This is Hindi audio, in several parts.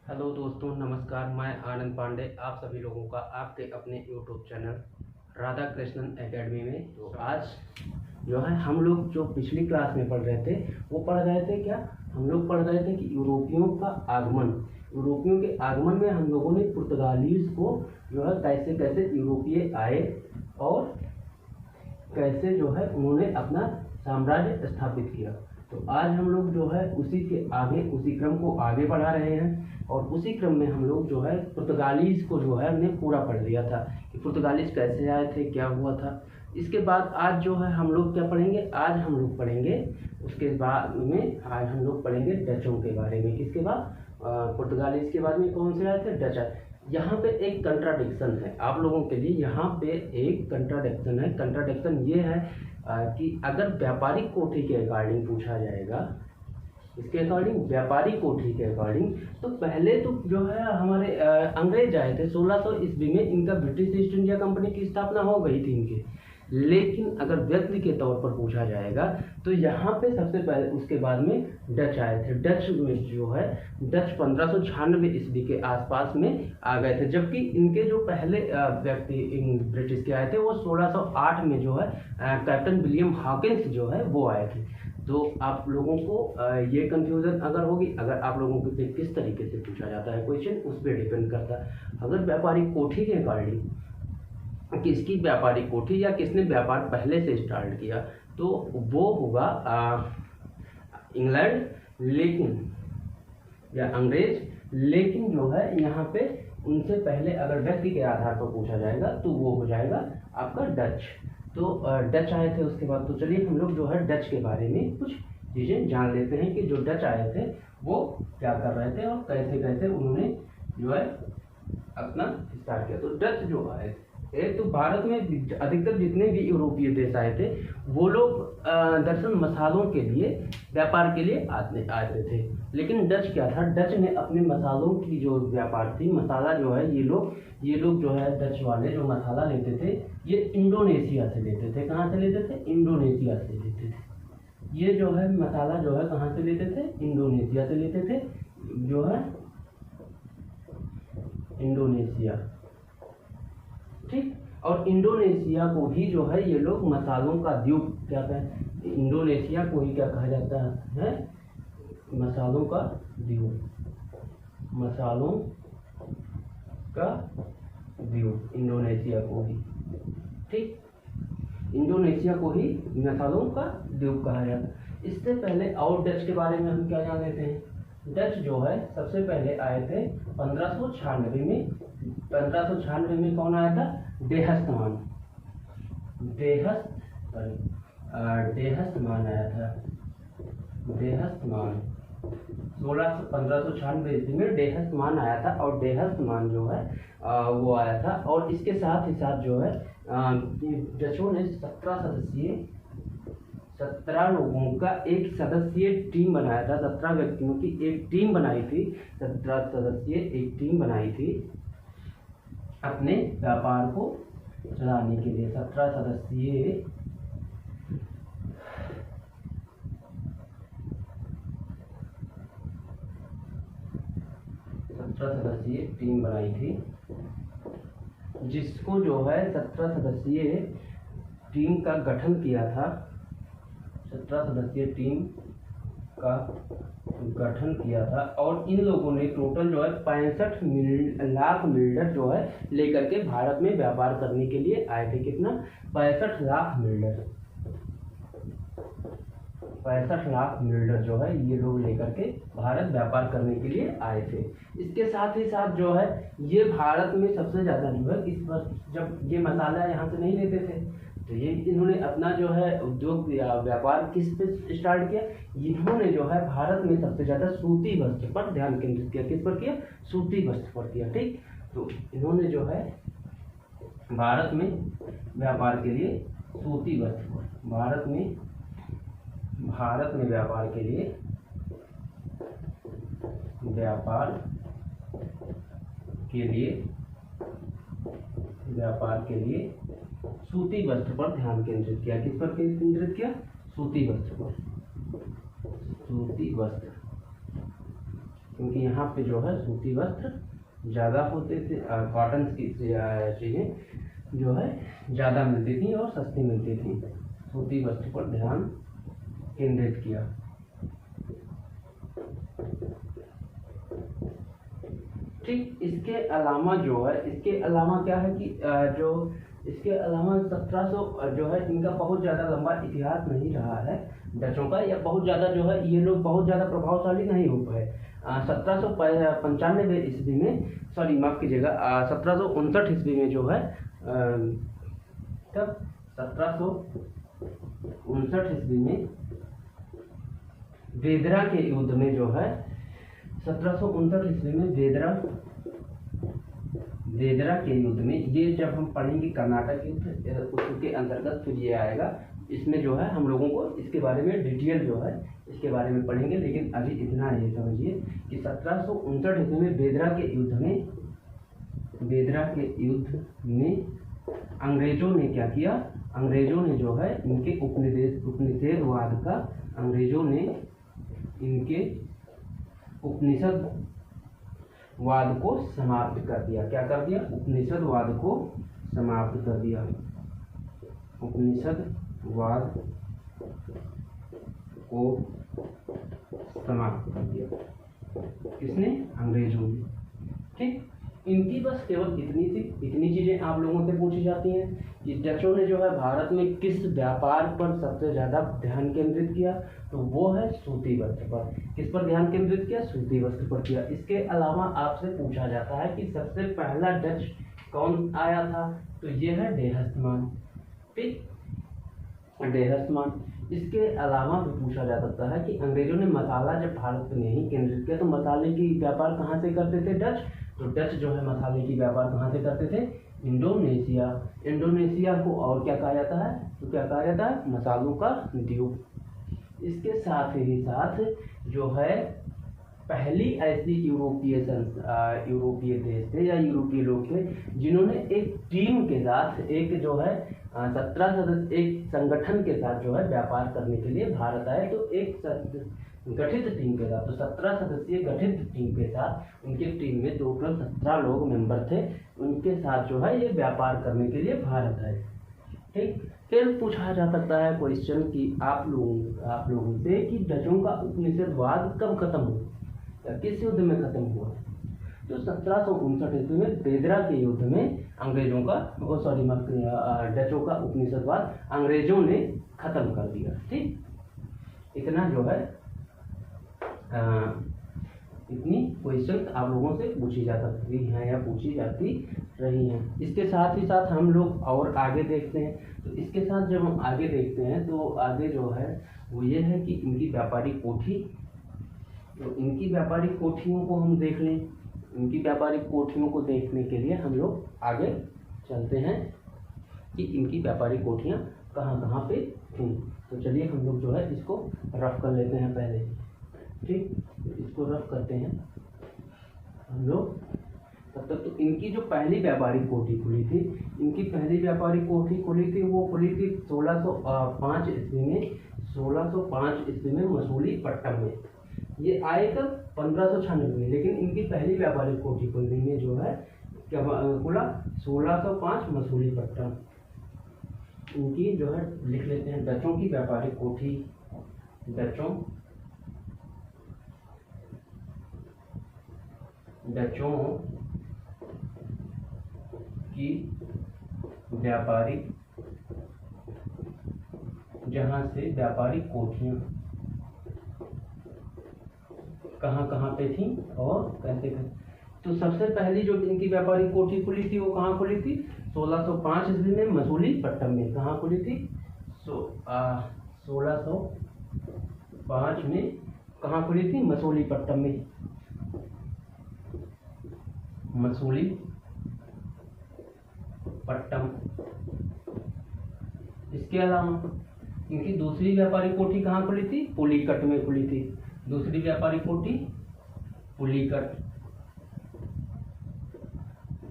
हेलो दोस्तों, नमस्कार। मैं आनंद पांडे आप सभी लोगों का आपके अपने YouTube channel Radha Krishnan academy में। तो आज जो है हम लोग जो पिछली क्लास में पढ़ रहे थे वो पढ़ रहे थे क्या, हम लोग पढ़ रहे थे कि यूरोपियों का आगमन। यूरोपियों के आगमन में हम लोगों ने पुर्तगालीज को जो है कैसे कैसे यूरोपीय आए और कैसे जो है उन्होंने अपना साम्राज्य स्थापित किया। तो आज हम लोग जो है उसी के आगे उसी क्रम को आगे बढ़ा रहे हैं और उसी क्रम में हम लोग जो है पुर्तगालीज को जो है हमने पूरा पढ़ लिया था कि पुर्तगालीज कैसे आए थे, क्या हुआ था। इसके बाद आज जो है हम लोग क्या पढ़ेंगे, आज हम लोग पढ़ेंगे उसके बाद में आज हम लोग पढ़ेंगे डचों के बारे में। किसके बाद, पुर्तगालीज के बाद में कौन से आए थे, डच आए। यहाँ पे एक कंट्राडिक्शन है आप लोगों के लिए, यहाँ पे एक कंट्राडिक्शन है। कंट्राडिक्शन ये है कि अगर व्यापारिक कोठी के अकॉर्डिंग पूछा जाएगा, इसके अकॉर्डिंग व्यापारिक कोठी के अकॉर्डिंग, तो पहले तो जो है हमारे अंग्रेज आए थे 1600 ईस्वी में। इनका ब्रिटिश ईस्ट इंडिया कंपनी की स्थापना हो गई थी इनके। लेकिन अगर व्यक्ति के तौर पर पूछा जाएगा तो यहाँ पे सबसे पहले उसके बाद में डच आए थे। डच में जो है डच 1596 ईस्वी के आसपास में आ गए थे, जबकि इनके जो पहले व्यक्ति ब्रिटिश के आए थे वो 1608 में जो है कैप्टन विलियम हॉकिंस जो है वो आए थे। तो आप लोगों को ये कंफ्यूजन अगर होगी, अगर आप लोगों को किस तरीके से पूछा जाता है क्वेश्चन, उस पर डिपेंड करता है। अगर व्यापारिक कोठी के अकॉर्डिंग किसकी व्यापारिक कोठी या किसने व्यापार पहले से स्टार्ट किया, तो वो होगा इंग्लैंड, लेकिन या अंग्रेज। लेकिन जो है यहाँ पे उनसे पहले अगर व्यक्ति के आधार पर पूछा जाएगा तो वो हो जाएगा आपका डच। तो डच आए थे उसके बाद। तो चलिए हम लोग जो है डच के बारे में कुछ चीज़ें जान लेते हैं कि जो डच आए थे वो क्या कर रहे थे और कैसे कैसे उन्होंने जो है अपना स्टार्ट किया। तो डच जो आए थे, एक तो भारत में अधिकतर जितने भी यूरोपीय देश आए थे वो लोग दरअसल मसालों के लिए, व्यापार के लिए आते थे। लेकिन डच क्या था, डच ने अपने मसालों की जो व्यापार थी, मसाला जो है ये लोग जो है डच वाले जो मसाला लेते थे ये इंडोनेशिया से लेते थे। कहाँ से लेते थे, इंडोनेशिया से लेते थे। ये जो है मसाला जो है कहाँ से लेते थे, इंडोनेशिया से लेते थे, जो है इंडोनेशिया, ठीक। और इंडोनेशिया को ही जो है ये लोग मसालों का द्वीप क्या कहते हैं, इंडोनेशिया को ही क्या कहा जाता है, मसालों का द्वीप, मसालों का द्वीप, इंडोनेशिया को ही, ठीक। इंडोनेशिया को ही मसालों का द्वीप कहा जाता है। इससे पहले और डच के बारे में हम क्या जान लेते हैं। डच जो है सबसे पहले आए थे 1596 में। 1596 में कौन आया था, डेहस्तमान आया था। डेहस्तमान 1596 ईस्वी में डेहस्तमान आया था और डेहस्तमान जो है वो आया था। और इसके साथ ही साथ जो है डचों ने 17 लोगों का एक सदस्यीय टीम बनाया था। 17 व्यक्तियों की एक टीम बनाई थी, 17 सदस्यीय एक टीम बनाई थी अपने व्यापार को चलाने के लिए। 17 सदस्यीय टीम बनाई थी, जिसको जो है 17 सदस्यीय टीम का गठन किया था। 17 सदस्यीय टीम का गठन किया था और इन लोगों ने टोटल जो है 65 लाख मिल्डर जो है लेकर के भारत में व्यापार करने के लिए आए थे। कितना, 65 लाख मिल्डर, 65 लाख मिल्डर जो है ये लोग लेकर के भारत व्यापार करने के लिए आए थे। इसके साथ ही साथ जो है ये भारत में सबसे ज़्यादा जो है इस वर्ष जब ये मसाला यहाँ से नहीं लेते थे तो ये इन्होंने अपना जो है उद्योग या व्यापार किस पे स्टार्ट किया, इन्होंने जो है भारत में सबसे ज़्यादा सूती वस्त्र पर ध्यान केंद्रित किया। किस पर किया, सूती वस्त्र पर किया, ठीक। तो इन्होंने जो है भारत में व्यापार के लिए सूती वस्त्र पर, भारत में व्यापार के लिए सूती वस्त्र पर ध्यान केंद्रित किया। किस पर केंद्रित किया, सूती वस्त्र पर, सूती वस्त्र। क्योंकि यहाँ पे जो है सूती वस्त्र ज़्यादा होते थे, कॉटन की चीज़ें जो है ज़्यादा मिलती थी और सस्ती मिलती थी। सूती वस्त्र पर ध्यान केंद्रित किया। ठीक, इसके अलावा जो है, इसके अलावा क्या है कि जो इसके अलावा 1700 जो है इनका बहुत ज़्यादा लंबा इतिहास नहीं रहा है डचों का, या बहुत ज़्यादा जो है ये लोग बहुत ज़्यादा प्रभावशाली नहीं हो पाए। 1795 ईस्वी में, सॉरी माफ़ कीजिएगा, 1759 ईस्वी में जो है तब 1759 ईस्वी में वेदरा के युद्ध में जो है 1759 ईस्वी में वेदरा के युद्ध में, ये जब हम पढ़ेंगे कर्नाटक युद्ध उसके अंतर्गत फिर ये आएगा। इसमें जो है हम लोगों को इसके बारे में डिटेल जो है इसके बारे में पढ़ेंगे, लेकिन अभी इतना ये समझिए कि 1759 ईस्वी में वेदरा के युद्ध में अंग्रेजों ने क्या किया, अंग्रेजों ने जो है इनके उपनिषेधवाद का, अंग्रेजों ने इनके उपनिषदवाद को समाप्त कर दिया। क्या कर दिया? उपनिषदवाद को समाप्त कर दिया। उपनिषदवाद को समाप्त कर दिया किसने? अंग्रेजों ने। ठीक, इनकी बस केवल इतनी चीजें आप लोगों से पूछी जाती हैं कि डचों ने जो है भारत में किस व्यापार पर सबसे ज्यादा ध्यान केंद्रित किया, तो वो है सूती वस्त्र पर। किस पर ध्यान केंद्रित किया? सूती वस्त्र पर किया। इसके अलावा आपसे पूछा जाता है कि सबसे पहला डच कौन आया था, तो ये है डेहस्टमान। ठीक, डेहस्टमान। इसके अलावा भी पूछा जा सकता है कि अंग्रेजों ने मसाला जब भारत में नहीं केंद्रित किया तो मसाले की व्यापार कहाँ से करते थे डच? तो डच जो है मसाले की व्यापार कहाँ से करते थे? इंडोनेशिया। इंडोनेशिया को और क्या कहा जाता है? तो क्या कहा जाता है? मसालों का द्वीप। इसके साथ ही साथ जो है पहली ऐसी यूरोपीय देश थे या यूरोपीय लोग थे जिन्होंने एक टीम के साथ, एक जो है 17 सदस्य एक संगठन के साथ जो है व्यापार करने के लिए भारत आए। तो एक गठित टीम के साथ, तो 17 सदस्यीय गठित टीम के साथ, उनकी टीम में टोटल 17 लोग मेंबर थे, उनके साथ जो है ये व्यापार करने के लिए भारत आए। ठीक, फिर पूछा जा सकता है क्वेश्चन कि आप लोगों से कि डचों का उपनिषदवाद कब खत्म हुआ या किस युद्ध में खत्म हुआ? तो 1759 ईस्वी में वेदरा के युद्ध में अंग्रेजों का डचों का उपनिषदवाद अंग्रेजों ने खत्म कर दिया। ठीक, इतना जो है इतनी क्वेश्चन आप लोगों से पूछी जा सकती हैं या पूछी जाती रही हैं। इसके साथ ही साथ हम लोग और आगे देखते हैं। तो इसके साथ जब हम आगे देखते हैं तो आगे जो है वो ये है कि इनकी व्यापारिक कोठी, तो इनकी व्यापारिक कोठियों को हम देख लें। इनकी व्यापारिक कोठियों को देखने के लिए हम लोग आगे चलते हैं कि इनकी व्यापारिक कोठियाँ कहाँ कहाँ पे थीं। तो चलिए हम लोग जो है इसको रफ कर लेते हैं पहले। ठीक, इसको रफ करते हैं हम लोग। तब तक तो इनकी जो पहली व्यापारिक कोठी खुली थी, इनकी पहली व्यापारिक कोठी खुली थी वो खुली थी 1605 ईस्वी में। 1605 ईस्वी में मसूलीपट्टनम में। ये आए कब? 1596 में। लेकिन इनकी पहली व्यापारिक कोठी खुलने में जो है क्या खुला? 1605 मसूलीपट्टनम। इनकी जो है लिख लेते हैं डचों की व्यापारिक कोठी। डचों की व्यापारिक, जहाँ से व्यापारिक कोठियाँ कहाँ कहाँ पे थी और कैसे थे। तो सबसे पहली जो इनकी व्यापारिक कोठी खुली थी वो कहाँ खुली थी? 1605 ईस्वी में मसूलीपट्टनम में। कहाँ खुली थी? 1605 में कहाँ खुली थी? मसूलीपट्टनम में। मसूलीपट्टनम। इसके अलावा इनकी दूसरी व्यापारिक कोठी कहाँ खुली थी? पुलिकट में खुली थी। दूसरी व्यापारिक कोठी पुलिकट।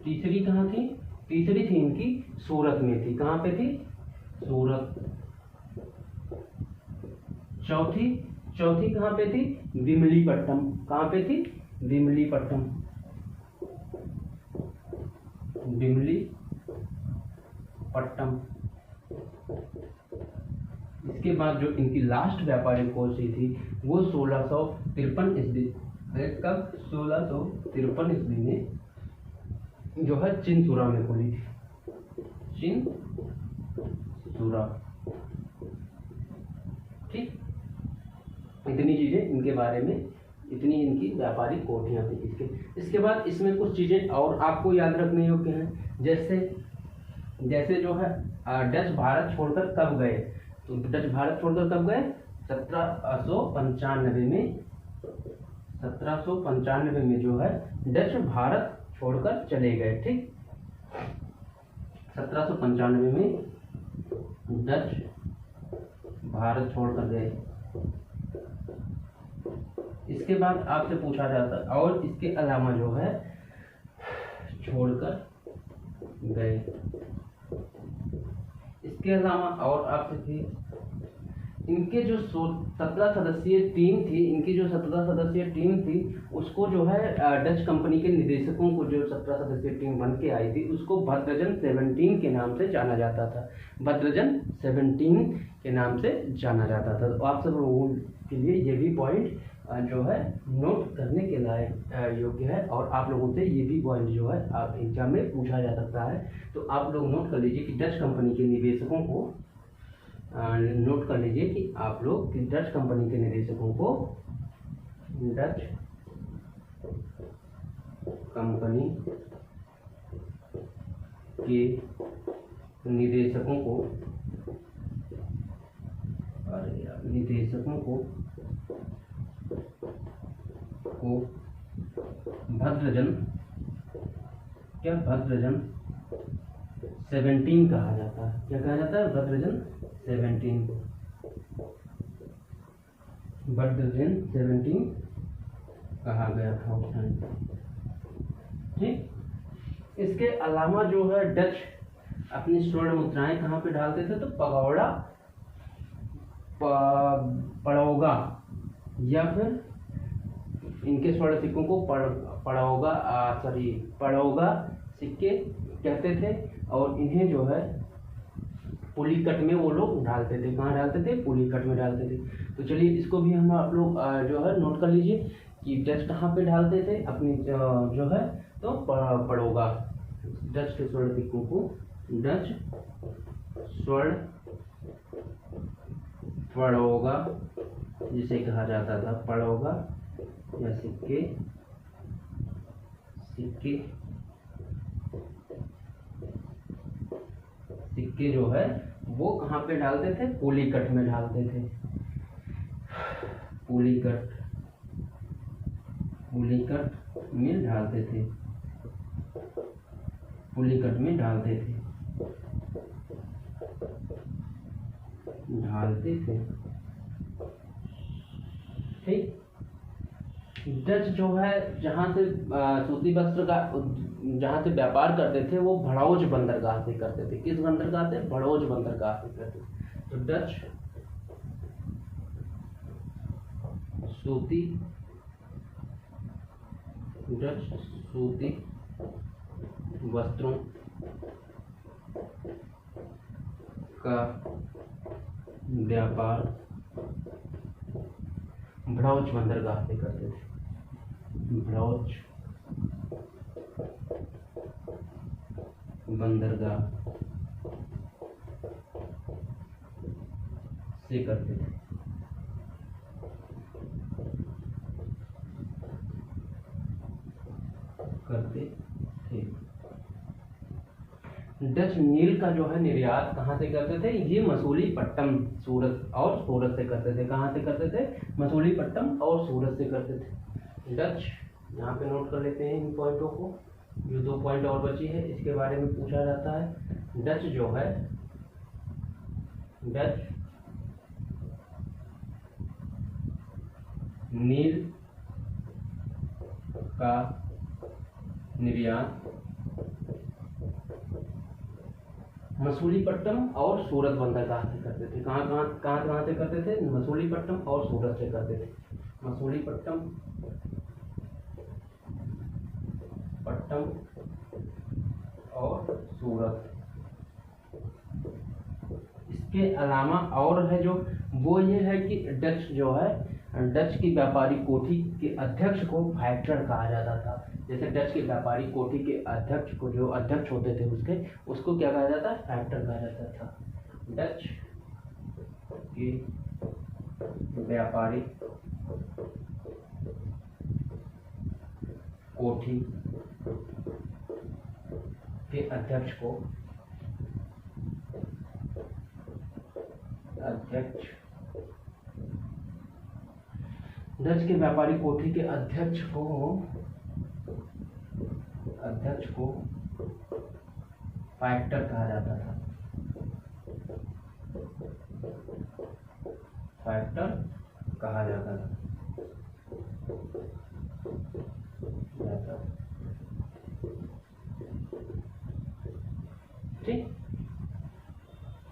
तीसरी कहाँ थी? तीसरी थी इनकी सूरत में थी। कहाँ पे थी? सूरत। चौथी कहाँ पे थी? विमलीपट्टनम। कहाँ पे थी? विमलीपट्टम, विमलीपट्टम। इसके बाद जो इनकी लास्ट व्यापारिक कोठी थी वो 1653 ईस्वी, कब 1653 ईस्वी में जो है चिनसुरा में खुली थी, चिनसुरा। ठीक, इतनी चीजें इनके बारे में, इतनी इनकी व्यापारिक कोठियां थी। इसके बाद इसमें कुछ चीजें और आपको याद रखने योग्य हैं, जैसे जो है डच भारत छोड़कर कब गए, तो डच भारत छोड़कर कब गए, 1795 में, 1795 में जो है डच भारत छोड़कर चले गए। ठीक, 1795 में डच भारत छोड़कर गए। इसके बाद आपसे पूछा जाता है और इसके अलावा जो है छोड़कर गए, इसके अलावा और आपसे फिर इनके जो 17 सदस्यीय टीम थी, इनकी जो 17 सदस्यीय टीम थी उसको जो है डच कंपनी के निदेशकों को, जो 17 सदस्यीय टीम बन के आई थी उसको भद्रजन 17 के नाम से जाना जाता था, भद्रजन 17 के नाम से जाना जाता था। तो आप सब लोगों के लिए ये भी पॉइंट जो है नोट करने के लायक योग्य है, और आप लोगों से ये भी पॉइंट जो है आप एग्जाम में पूछा जा सकता है। तो आप लोग नोट कर लीजिए कि डच कंपनी के निदेशकों को, नोट कर लीजिए कि आप लोग कि डच कंपनी के निदेशकों को, डच कंपनी के निदेशकों को, अरे यार, निदेशकों को भद्रजन, क्या भद्रजन 17 कहा जाता है, क्या कहा जाता है, भद्रजन 17, भद्रजन 17 कहा गया था उस टाइम। ठीक, इसके अलावा जो है डच अपनी स्वर्ण मुद्राएं कहाँ पे डालते थे, तो पगौड़ा, पड़ोगा, या फिर इनके स्वर्ण सिक्कों को पड़ोगा सिक्के कहते थे, और इन्हें जो है पुलिकट में वो लोग डालते थे। कहाँ डालते थे, पुलिकट में डालते थे। तो चलिए इसको भी हम आप लोग जो है नोट कर लीजिए कि डच कहाँ पे डालते थे अपनी जो है, तो पड़ोगा, डच के स्वर्ण सिक्कों को डच स्वर्ण पड़ोगा जिसे कहा जाता था, पड़ोगा या सिक्के, सिक्के जो है वो कहाँ पे डालते थे, पुलिकट में डालते थे, पुलिकट में डालते थे, पुलिकट में डालते थे। ठीक, डच जो है जहाँ से सूती वस्त्र का जहाँ से व्यापार करते थे वो भड़ौज बंदरगाह से करते थे। किस बंदरगाह से, भड़ौज बंदरगाह से करते थे। तो डच सूती वस्त्रों का व्यापार भड़ौज बंदरगाह से करते थे, भड़ौज बंदरगाह से करते थे। डच नील का जो है निर्यात कहाँ से करते थे, ये मसूलीपट्टम, सूरत और सूरत से करते थे। कहाँ से करते थे, मसूलीपट्टम और सूरत से करते थे। डच, यहाँ पे नोट कर लेते हैं इन पॉइंटों को, जो 2 पॉइंट और बची है इसके बारे में पूछा जाता है। डच जो है, डच नील का निर्यात मसूलीपट्टम और सूरत बंदरगाह से करते थे। कहाँ से करते थे, मसूलीपट्टम और सूरत से करते थे। मसूलीपट्टम पट्टम और सूरत। इसके अलावा और है जो वो ये है कि डच की व्यापारी कोठी के अध्यक्ष को फैक्टर कहा जाता था। जैसे डच के व्यापारी कोठी के अध्यक्ष को, जो अध्यक्ष होते थे उसको क्या कहा जाता है, फैक्टर कहा जाता था। डच के व्यापारी कोठी के अध्यक्ष को डच के व्यापारी कोठी के अध्यक्ष को फैक्टर कहा जाता था। फैक्टर कहा जाता था। ठीक,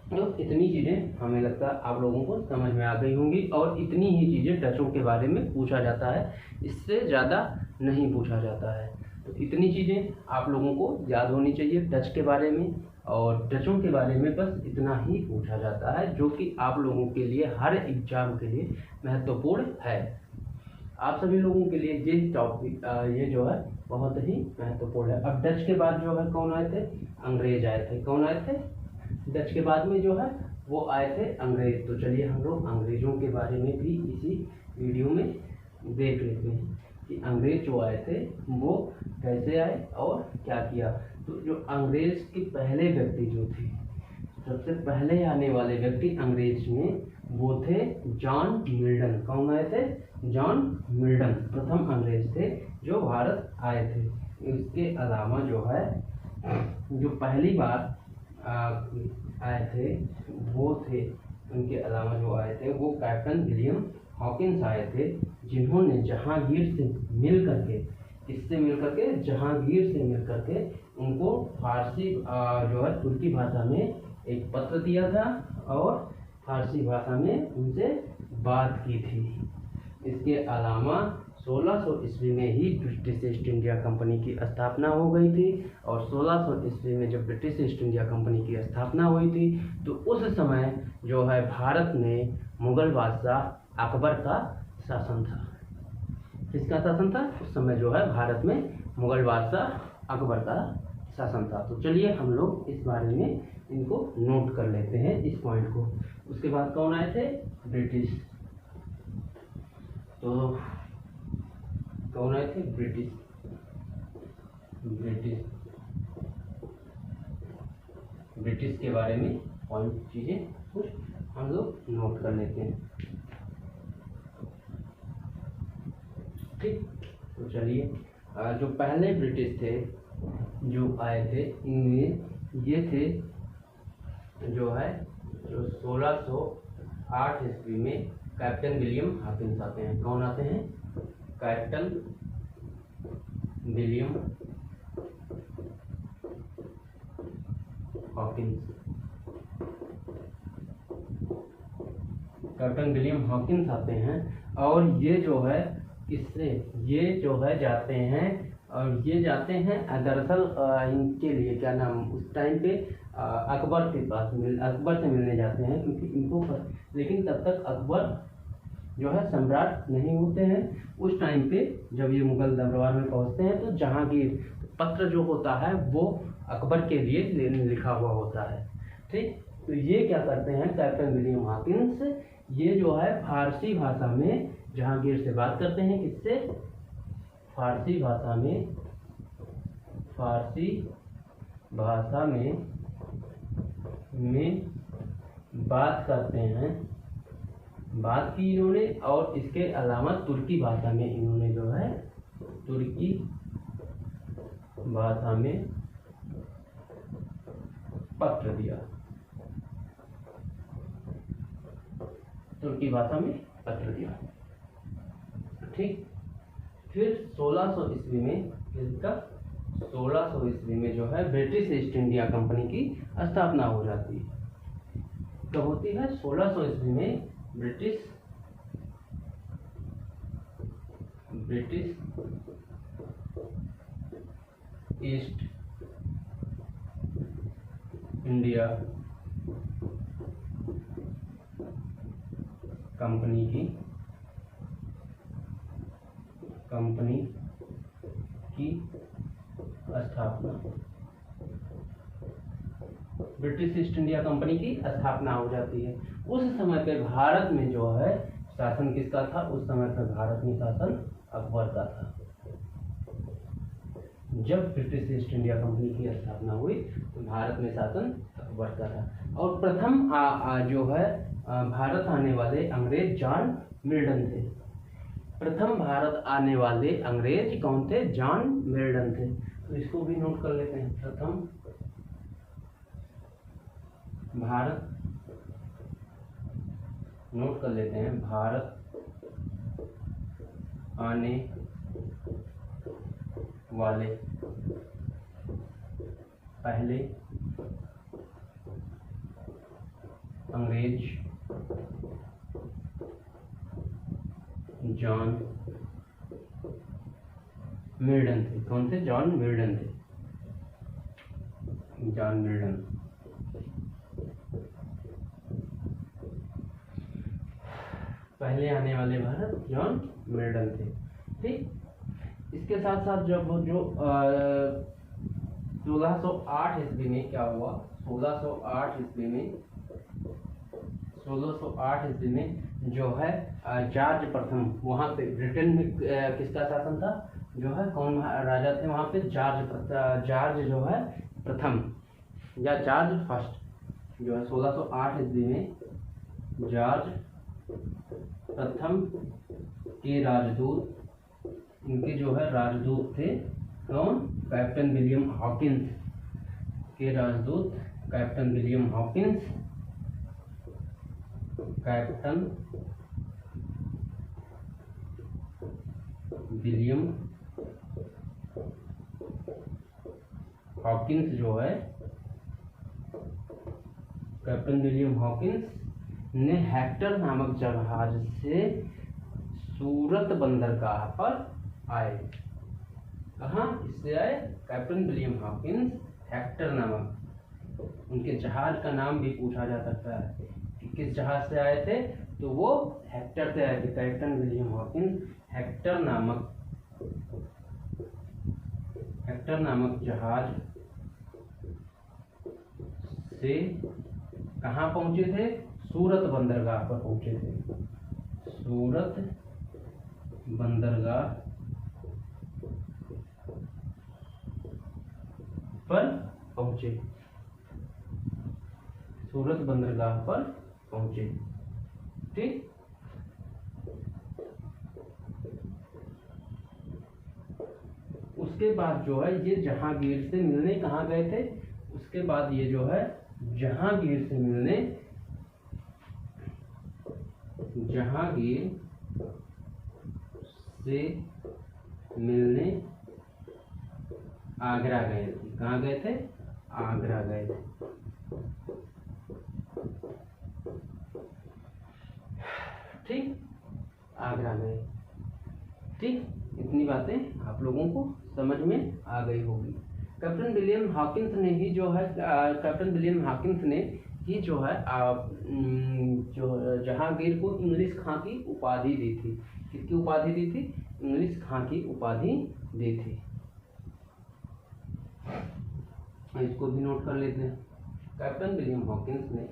तो इतनी चीजें हमें लगता है आप लोगों को समझ में आ गई होंगी, और इतनी ही चीजें डचों के बारे में पूछा जाता है, इससे ज़्यादा नहीं पूछा जाता है। तो इतनी चीज़ें आप लोगों को याद होनी चाहिए डच के बारे में, और डचों के बारे में बस इतना ही पूछा जाता है, जो कि आप लोगों के लिए हर एग्जाम के लिए महत्वपूर्ण है। आप सभी लोगों के लिए ये टॉपिक ये जो है बहुत ही महत्वपूर्ण है। अब डच के बाद जो है कौन आए थे, अंग्रेज आए थे। कौन आए थे, डच के बाद में जो है वो आए थे अंग्रेज। तो चलिए हम लोग अंग्रेजों के बारे में भी इसी वीडियो में देख लेते हैं कि अंग्रेज जो आए थे वो कैसे आए और क्या किया। तो जो अंग्रेज के पहले व्यक्ति जो थे, सबसे पहले आने वाले व्यक्ति अंग्रेज में वो थे जॉन मिल्टन। कौन आए थे, जॉन मिल्टन प्रथम अंग्रेज थे जो भारत आए थे। इसके अलावा जो है जो पहली बार आए थे वो थे, उनके अलावा जो आए थे वो कैप्टन विलियम हॉकिंस आए थे, जिन्होंने जहांगीर से मिल करके, किससे मिल करके, जहांगीर से मिल करके उनको फारसी जो है तुर्की भाषा में एक पत्र दिया था और फारसी भाषा में उनसे बात की थी। इसके अलावा 1600 ईस्वी में ही ब्रिटिश ईस्ट इंडिया कंपनी की स्थापना हो गई थी, और 1600 ईस्वी में जब ब्रिटिश ईस्ट इंडिया कंपनी की स्थापना हुई थी तो उस समय जो है भारत में मुगल बादशाह अकबर का शासन था। किसका शासन था, उस समय जो है भारत में मुगल बादशाह अकबर का शासन था। तो चलिए हम लोग इस बारे में इनको नोट कर लेते हैं, इस पॉइंट को। उसके बाद कौन आए थे, ब्रिटिश। तो कौन आए थे, ब्रिटिश। ब्रिटिश के बारे में पॉइंट चीजें कुछ हम लोग नोट कर लेते हैं। ठीक, तो चलिए जो पहले ब्रिटिश थे जो आए थे, इनमें ये थे जो है जो 1608 ईस्वी में कैप्टन विलियम हॉकिंस आते हैं। कौन आते हैं, captain William Hawkins. Captain William Hawkins आते हैं, और ये जो है किससे, ये जो है जाते हैं, और ये जाते हैं दरअसल इनके लिए क्या नाम, उस टाइम पे अकबर के पास अकबर से मिलने जाते हैं, क्योंकि इनको लेकिन तब तक अकबर जो है सम्राट नहीं होते हैं। उस टाइम पे जब ये मुगल दरबार में पहुंचते हैं तो जहांगीर पत्र जो होता है वो अकबर के लिए लिखा हुआ होता है। ठीक, तो ये क्या करते हैं, कैप्टन विलियम हॉकिंस ये जो है फारसी भाषा में जहांगीर से बात करते हैं। किससे, फारसी भाषा में बात करते हैं, बात की इन्होंने, और इसके अलावा तुर्की भाषा में इन्होंने जो है तुर्की भाषा में पत्र दिया। तुर्की भाषा में पत्र दिया। ठीक, फिर 1600 ईस्वी में, इसका 1600 ईस्वी में जो है ब्रिटिश ईस्ट इंडिया कंपनी की स्थापना हो जाती है। कब होती है, 1600 ईस्वी में ब्रिटिश ईस्ट इंडिया कंपनी की स्थापना, ब्रिटिश ईस्ट इंडिया कंपनी की स्थापना हो जाती है। उस समय पे भारत में जो है शासन किसका था? उस समय पे भारत में शासन अकबर का था। जब ब्रिटिश ईस्ट इंडिया कंपनी की स्थापना हुई तो भारत में शासन अकबर का था। और प्रथम जो है भारत आने वाले अंग्रेज जॉन मिल्टन थे। प्रथम भारत आने वाले अंग्रेज कौन थे? जॉन मिल्टन थे। तो इसको भी नोट कर लेते हैं। प्रथम भारत, नोट कर लेते हैं, भारत आने वाले पहले अंग्रेज जॉन मिल्टन थे। कौन थे? जॉन मिल्टन थे। जॉन मिल्टन पहले आने वाले भारत जॉन मिल्टन थे। ठीक, इसके साथ साथ जब जो 1608 ईस्वी में क्या हुआ? 1608 ईस्वी में जो है जॉर्ज प्रथम, वहाँ पे ब्रिटेन में किसका शासन था? जो है कौन राजा थे वहाँ पे? जॉर्ज जो है प्रथम या जॉर्ज फर्स्ट जो है 1608 ईस्वी में जॉर्ज प्रथम के राजदूत, इनके जो है राजदूत थे कौन? कैप्टन विलियम हॉकिंस के राजदूत, captain William Hawkins, captain William Hawkins जो है, कैप्टन विलियम हॉकिंस ने हेक्टर नामक जहाज से सूरत बंदरगाह पर आए। कहाँ इससे आए? कैप्टन विलियम हॉकिंस हेक्टर नामक, उनके जहाज का नाम भी पूछा जा सकता है कि किस जहाज से आए थे, तो वो हेक्टर से आए थे। कैप्टन विलियम हॉकिंस हेक्टर नामक जहाज से कहाँ पहुंचे थे? सूरत बंदरगाह पर पहुंचे थे। सूरत बंदरगाह पर पहुंचे, सूरत बंदरगाह पर पहुंचे। ठीक, उसके बाद जो है ये जहांगीर से मिलने कहाँ गए थे? उसके बाद ये जो है जहांगीर से मिलने आगरा गए थे। कहाँ गए थे? आगरा गए थे। ठीक, आगरा गए। ठीक, इतनी बातें आप लोगों को समझ में आ गई होगी। कैप्टन विलियम हॉकिंस ने ही जो है जो जहांगीर को इंग्लिश खां की उपाधि दी थी। किसकी उपाधि दी थी? इंग्लिश खां की उपाधि दी थी। इसको भी नोट कर लेते हैं। कैप्टन विलियम हॉकिंस ने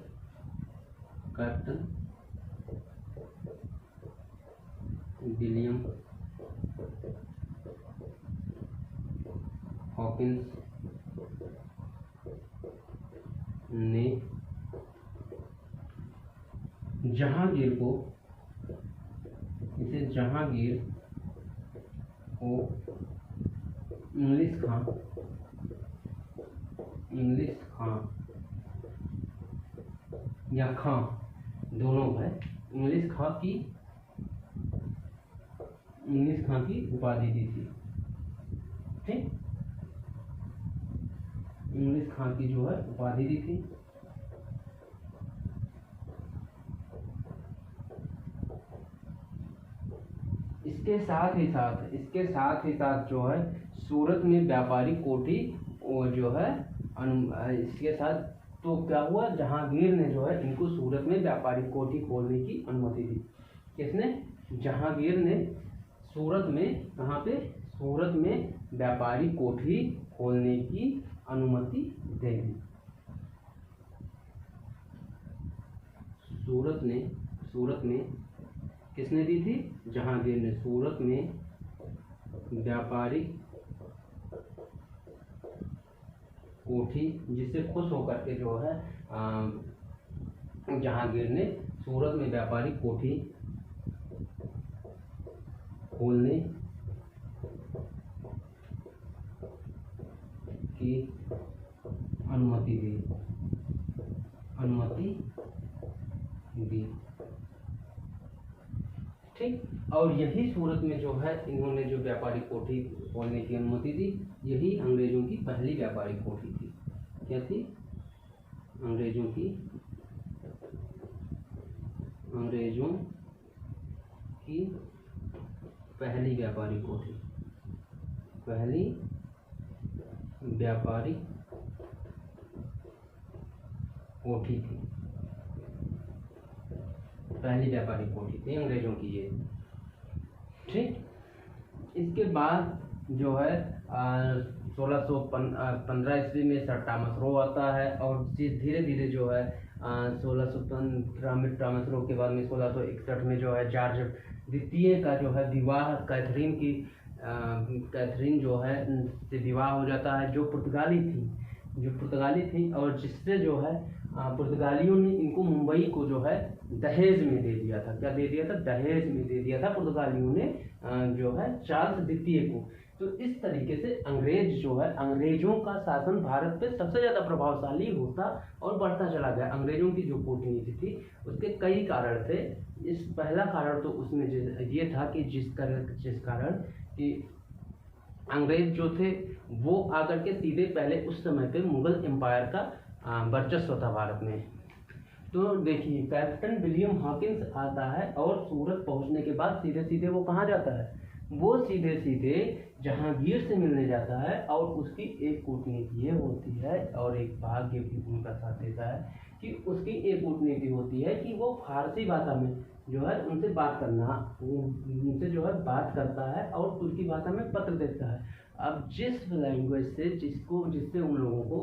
जहांगीर को इंग्लिश खां या खां दोनों है, इंग्लिश खां की उपाधि दी थी। ठीक, इंग्लिश खां की जो है उपाधि दी थी। इसके साथ ही साथ जो है सूरत में व्यापारिक कोठी और जो है इसके साथ तो क्या हुआ, जहांगीर ने जो है इनको सूरत में व्यापारिक कोठी खोलने की अनुमति दी। किसने? जहांगीर ने सूरत में, कहाँ पे? सूरत में व्यापारिक कोठी खोलने की अनुमति दे दी। सूरत में किसने दी थी? जहांगीर ने सूरत में व्यापारिक कोठी, जिससे खुश होकर के जो है जहांगीर ने सूरत में व्यापारिक कोठी खोलने की अनुमति दी। ठीक, और यही सूरत में जो है इन्होंने जो व्यापारिक कोठी खोलने की अनुमति दी, यही अंग्रेजों की पहली व्यापारिक कोठी थी। क्या थी? अंग्रेजों की पहली व्यापारिक कोठी, पहली व्यापारिक कोठी थी, पहली व्यापारिक कोठी थी अंग्रेजों की ये। ठीक, इसके बाद जो है 1615 ईस्वी में सर टॉमस रो आता है और धीरे धीरे जो है 1615 टॉमस रो के बाद में 1661 में जो है जॉर्ज द्वितीय का जो है विवाह कैथरीन जो है से विवाह हो जाता है, जो पुर्तगाली थी और जिससे जो है पुर्तगालियों ने इनको मुंबई को जो है दहेज में दे दिया था। क्या दे दिया था? दहेज में दे दिया था पुर्तगालियों ने जो है चार्ल्स द्वितीय को। तो इस तरीके से अंग्रेज जो है, अंग्रेजों का शासन भारत पे सबसे ज़्यादा प्रभावशाली होता और बढ़ता चला गया। अंग्रेजों की जो कूटनीति थी उसके कई कारण थे। इस पहला कारण तो उसमें ये था कि जिस कारण कि अंग्रेज जो थे वो आकर के सीधे पहले उस समय पे मुगल एम्पायर का वर्चस्व था भारत में। तो देखिए कैप्टन विलियम हॉकिंस आता है और सूरत पहुंचने के बाद सीधे सीधे वो कहाँ जाता है? वो सीधे सीधे जहांगीर से मिलने जाता है और उसकी एक कूटनीति ये होती है और एक भाग्य भी उनका साथ देता है कि उसकी एक कूटनीति होती है कि वो फारसी भाषा में जो है उनसे बात करता है और तुर्की भाषा में पत्र देता है। अब जिस लैंग्वेज से जिससे उन लोगों को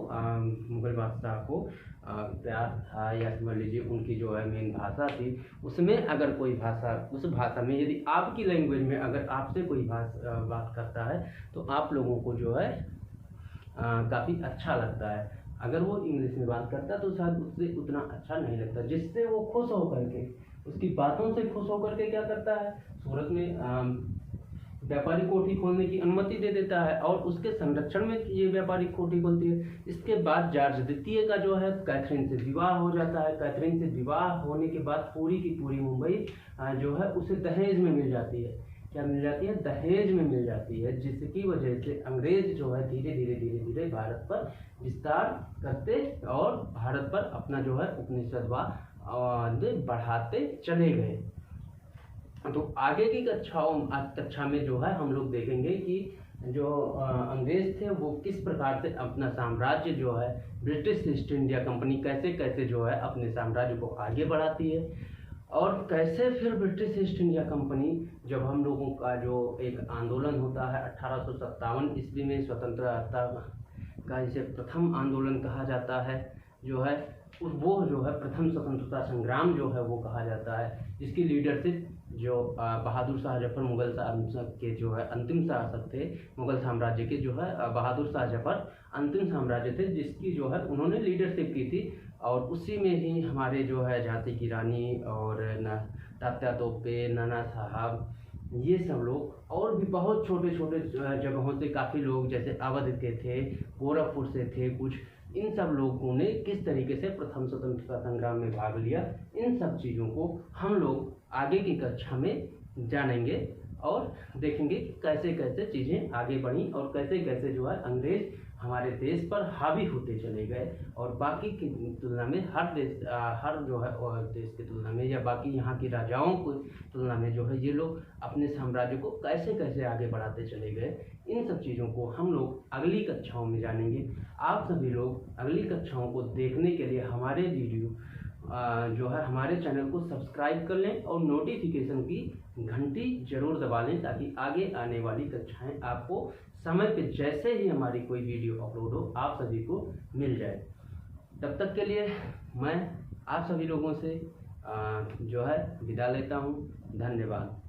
मुगल बादशाह को प्यार था या समझ लीजिए उनकी जो है मेन भाषा थी, उसमें अगर कोई भाषा, उस भाषा में यदि आपकी लैंग्वेज में अगर आपसे कोई बात करता है तो आप लोगों को जो है काफ़ी अच्छा लगता है। अगर वो इंग्लिश में बात करता है तो शायद उससे उतना अच्छा नहीं लगता, जिससे वो खुश होकर के, उसकी बातों से खुश होकर के क्या करता है, सूरत में व्यापारिक कोठी खोलने की अनुमति दे देता है और उसके संरक्षण में ये व्यापारिक कोठी खोलती है। इसके बाद जॉर्ज द्वितीय का जो है कैथरीन से विवाह हो जाता है। कैथरीन से विवाह होने के बाद पूरी की पूरी मुंबई जो है उसे दहेज में मिल जाती है। क्या मिल जाती है? दहेज में मिल जाती है, जिसकी वजह से अंग्रेज जो है धीरे धीरे भारत पर विस्तार करते और भारत पर अपना जो है उपनिवेशवाद बढ़ाते चले गए। तो आगे की कक्षा में जो है हम लोग देखेंगे कि जो अंग्रेज थे वो किस प्रकार से अपना साम्राज्य जो है ब्रिटिश ईस्ट इंडिया कंपनी कैसे जो है अपने साम्राज्य को आगे बढ़ाती है और कैसे फिर ब्रिटिश ईस्ट इंडिया कंपनी, जब हम लोगों का जो एक आंदोलन होता है 1857 ईस्वी में स्वतंत्रता का, इसे प्रथम आंदोलन कहा जाता है, जो है वो जो है प्रथम स्वतंत्रता संग्राम जो है वो कहा जाता है, जिसकी लीडरशिप जो बहादुर शाह जफर मुगल के जो है अंतिम शासक थे, मुगल साम्राज्य के जो है बहादुर शाह जफर अंतिम साम्राज्य थे, जिसकी जो है उन्होंने लीडरशिप की थी। और उसी में ही हमारे जो है झांसी की रानी और तात्या तोपे, नाना साहब, ये सब लोग और भी बहुत छोटे छोटे जगहों से काफ़ी लोग, जैसे अवध के थे, गोरखपुर से थे कुछ, इन सब लोगों ने किस तरीके से प्रथम स्वतंत्रता संग्राम में भाग लिया, इन सब चीज़ों को हम लोग आगे की कक्षा में जानेंगे और देखेंगे कि कैसे कैसे चीज़ें आगे बढ़ी और कैसे कैसे जो है अंग्रेज हमारे देश पर हावी होते चले गए और बाकी की तुलना में हर देश हर जो है और देश की तुलना में या बाकी यहाँ की राजाओं की तुलना में जो है ये लोग अपने साम्राज्य को कैसे कैसे आगे बढ़ाते चले गए, इन सब चीज़ों को हम लोग अगली कक्षाओं में जानेंगे। आप सभी लोग अगली कक्षाओं को देखने के लिए हमारे वीडियो जो है हमारे चैनल को सब्सक्राइब कर लें और नोटिफिकेशन की घंटी जरूर दबा लें, ताकि आगे आने वाली कक्षाएं आपको समय पे जैसे ही हमारी कोई वीडियो अपलोड हो आप सभी को मिल जाए। तब तक के लिए मैं आप सभी लोगों से जो है विदा लेता हूं। धन्यवाद।